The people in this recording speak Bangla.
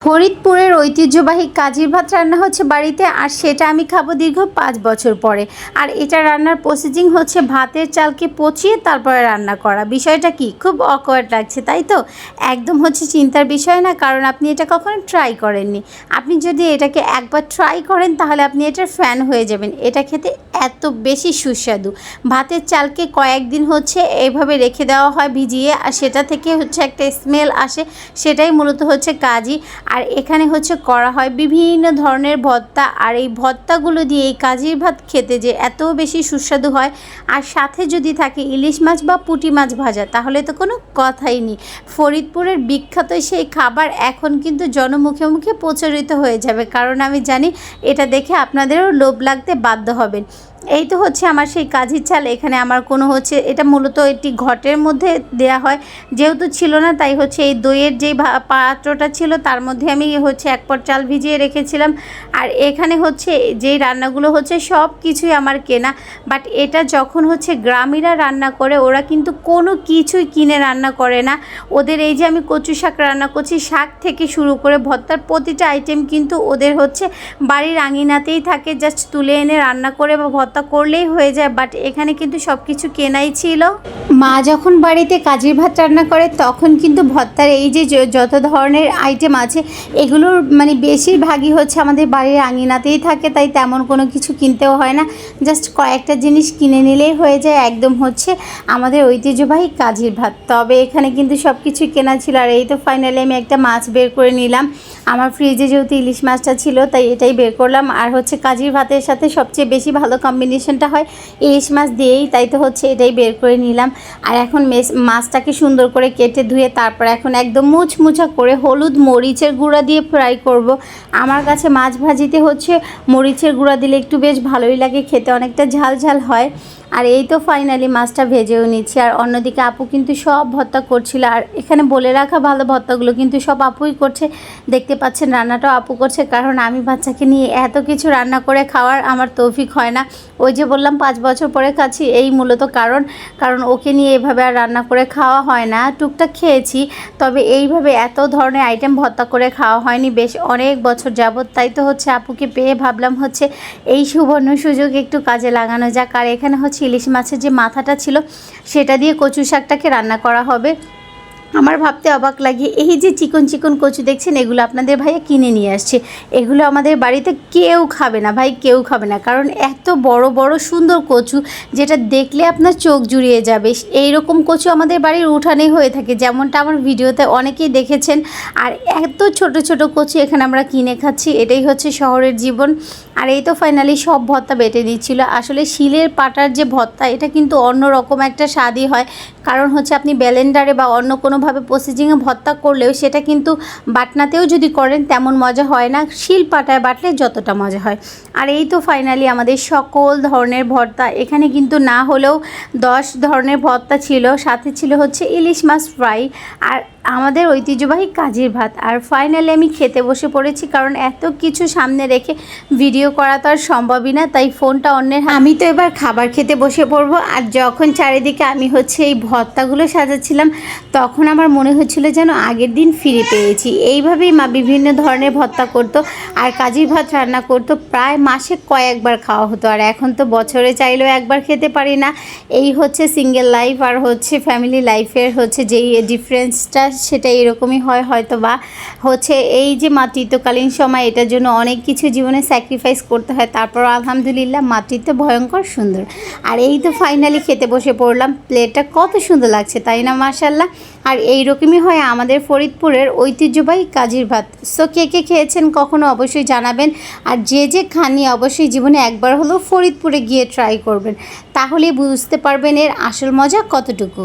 ফরিদপুরের ঐতিহ্যবাহী কাজির ভাত রান্না হচ্ছে বাড়িতে, আর সেটা আমি খাবো দীর্ঘ 5 বছর পরে। আর এটা রান্নার প্রসেসিং হচ্ছে ভাতের চালকে পচিয়ে তারপরে রান্না করা। বিষয়টা কি খুব অকওয়ার্ড লাগছে, তাই তো? একদম হচ্ছে চিন্তার বিষয় না, কারণ আপনি এটা কখনো ট্রাই করেননি। আপনি যদি এটাকে একবার ট্রাই করেন তাহলে আপনি এটার ফ্যান হয়ে যাবেন। এটা খেতে এত বেশি সুস্বাদু। ভাতের চালকে কয়েকদিন হচ্ছে এইভাবে রেখে দেওয়া হয় ভিজিয়ে, আর সেটা থেকে হচ্ছে একটা স্মেল আসে, সেটাই মূলত হচ্ছে কাজি। আর এখানে হচ্ছে করা হয় বিভিন্ন ধরনের ভর্তা, আর এই ভর্তাগুলো দিয়ে এই কাজির ভাত খেতে যে এত বেশি সুস্বাদু হয়, আর সাথে যদি থাকে ইলিশ মাছ বা পুঁটি মাছ ভাজা, তাহলে তো কোনো কথাই নেই। ফরিদপুরের বিখ্যাত সেই খাবার এখন কিন্তু জনমুখে মুখে প্রচলিত হয়ে যাবে, কারণ আমি জানি এটা দেখে আপনাদেরও লোভ লাগতে বাধ্য হবেন। এই তো হচ্ছে আমার সেই কাজির চাল। এখানে আমার কোনো হচ্ছে এটা মূলত একটি ঘটের মধ্যে দেয়া হয়, যেহেতু ছিল না তাই হচ্ছে এই দইয়ের যেই পাত্রটা ছিল তার মধ্যে আমি হচ্ছে 1 পট চাল ভিজিয়ে রেখেছিলাম। আর এখানে হচ্ছে যেই রান্নাগুলো হচ্ছে সব কিছুই আমার কেনা, বাট এটা যখন হচ্ছে গ্রামীরা রান্না করে, ওরা কিন্তু কোনো কিছুই কিনে রান্না করে না। ওদের এই যে আমি কচু শাক রান্না করছি, শাক থেকে শুরু করে ভর্তার প্রতিটা আইটেম কিন্তু ওদের হচ্ছে বাড়ির আঙিনাতেই থাকে, জাস্ট তুলে এনে রান্না করে বা ভর্তা করলেই হয়ে যায়। বাট এখানে কিন্তু সব কিছু কেনাই ছিল। মা যখন বাড়িতে কাজির ভাত রান্না করে তখন কিন্তু ভর্তার এই যে যত ধরনের আইটেম আছে এগুলোর মানে বেশিরভাগই হচ্ছে আমাদের বাড়ির আঙিনাতেই থাকে, তাই তেমন কোনো কিছু কিনতেও হয় না। জাস্ট কয়েকটা জিনিস কিনে নিলেই হয়ে যায়, একদম হচ্ছে আমাদের ঐতিহ্যবাহী কাজির ভাত। তবে এখানে কিন্তু সব কিছু কেনা ছিল। আর এই তো ফাইনালি আমি একটা মাছ বের করে নিলাম। আমার ফ্রিজে যেহেতু ইলিশ মাছটা ছিল তাই এটাই বের করলাম। আর হচ্ছে কাজির ভাতের সাথে সবচেয়ে বেশি ভালো কম্বিনেশনটা হয় ইলিশ মাছ দিয়েই, তাই তো হচ্ছে এটাই বের করে নিলাম। আর এখন মাছটাকে সুন্দর করে কেটে ধুয়ে তারপর এখন একদম মুচমুচা করে হলুদ মরিচের গুঁড়া দিয়ে ফ্রাই করব। আমার কাছে মাছ ভাজিতে হচ্ছে মরিচের গুঁড়া দিলে একটু বেশ ভালোই লাগে, খেতে অনেকটা ঝাল ঝাল হয়। আর এই তো ফাইনালি মাছটা ভেজেও নিচ্ছি। আর অন্যদিকে আপু কিন্তু সব ভর্তা করছিল। আর এখানে বলে রাখা ভালো, ভর্তাগুলো কিন্তু সব আপুই করছে। দেখতে পাচ্ছেন রান্নাটাও আপু করছে, কারণ আমি বাচ্চাকে নিয়ে এত কিছু রান্না করে খাওয়ার আমার তৌফিক হয় না। ওই যে বললাম 5 বছর পরে খাচ্ছি, এই মূলত কারণ ওকে নিয়ে এভাবে আর রান্না করে খাওয়া হয় না। টুকটাক খেয়েছি, তবে এইভাবে এত ধরনের আইটেম ভর্তা করে খাওয়া হয়নি বেশ অনেক বছর যাবত। তাই তো হচ্ছে আপুকে পেয়ে ভাবলাম হচ্ছে এই সুবর্ণ সুযোগ একটু কাজে লাগানো যাক। আর এখানে হচ্ছে ইলিশ মাছের যে মাথাটা ছিল সেটা দিয়ে কচু শাকটাকে রান্না করা হবে। আমার ভাবতে অবাক লাগে, এই যে চিকন চিকন কচু দেখছেন এগুলো আপনাদের ভাইয়া কিনে নিয়ে আসছে। এগুলো আমাদের বাড়িতে কেউ খাবে না ভাই, কেউ খাবে না, কারণ এত বড় বড় সুন্দর কচু যেটা দেখলে আপনার চোখ জুড়িয়ে যাবে। এইরকম কচু আমাদের বাড়ির উঠানেই হয়ে থাকে, যেমনটা আমার ভিডিওতে অনেকেই দেখেছেন। আর এত ছোট ছোট কচু এখানে আমরা কিনে খাচ্ছি, এটাই হচ্ছে শহরের জীবন। আর এই তো ফাইনালি সব ভর্তা বেটে দিচ্ছিল। আসলে শিলের পাটার যে ভর্তা, এটা কিন্তু অন্য রকম একটা স্বাদই হয়, কারণ হচ্ছে আপনি ব্লেন্ডারে বা অন্য কোনোভাবে প্রসেসিংয়ে ভর্তা করলেও সেটা কিন্তু বাটনাতেও যদি করেন তেমন মজা হয় না, শিল পাটায় বাটলে যতটা মজা হয়। আর এই তো ফাইনালি আমাদের সকল ধরনের ভর্তা, এখানে কিন্তু না হলেও 10 ধরনের ভর্তা ছিল, সাথে ছিল হচ্ছে ইলিশ মাছ ফ্রাই আর আমাদের ঐতিহ্যবাহী কাজির ভাত। আর ফাইনালি আমি খেতে বসে পড়েছি, কারণ এত কিছু সামনে রেখে ভিডিও করা তো আর সম্ভবই না, তাই ফোনটা অন্যের আমি তো এবার খাবার খেতে বসে পড়বো। আর যখন চারিদিকে আমি হচ্ছে এই ভর্তাগুলো সাজাচ্ছিলাম তখন আমার মনে হচ্ছিল যেন আগের দিন ফিরে পেয়েছি। এইভাবেই মা বিভিন্ন ধরনের ভর্তা করতো আর কাজির ভাত রান্না করতো, প্রায় মাসে কয়েকবার খাওয়া হতো। আর এখন তো বছরে চাইলেও একবার খেতে পারি না। এই হচ্ছে সিঙ্গেল লাইফ আর হচ্ছে ফ্যামিলি লাইফের হচ্ছে যেই ডিফারেন্সটা, সেটা এরকমই হয় হয়তো। বা হচ্ছে এই যে মাতৃত্বকালীন সময়, এটার জন্য অনেক কিছু জীবনে স্যাক্রিফাইস করতে হয়, তারপর আলহামদুলিল্লাহ মাতৃত্ব ভয়ঙ্কর সুন্দর। আর এই তো ফাইনালি খেতে বসে পড়লাম। প্লেটটা কত সুন্দর লাগছে তাই না, মাশাআল্লাহ। আর এইরকমই হয় আমাদের ফরিদপুরের ঐতিহ্যবাহী কাজির ভাত। সো কে কে খেয়েছেন কখনো অবশ্যই জানাবেন। আর যে খাননি অবশ্যই জীবনে একবার হলেও ফরিদপুরে গিয়ে ট্রাই করবেন, তাহলেই বুঝতে পারবেন এর আসল মজা কতটুকু।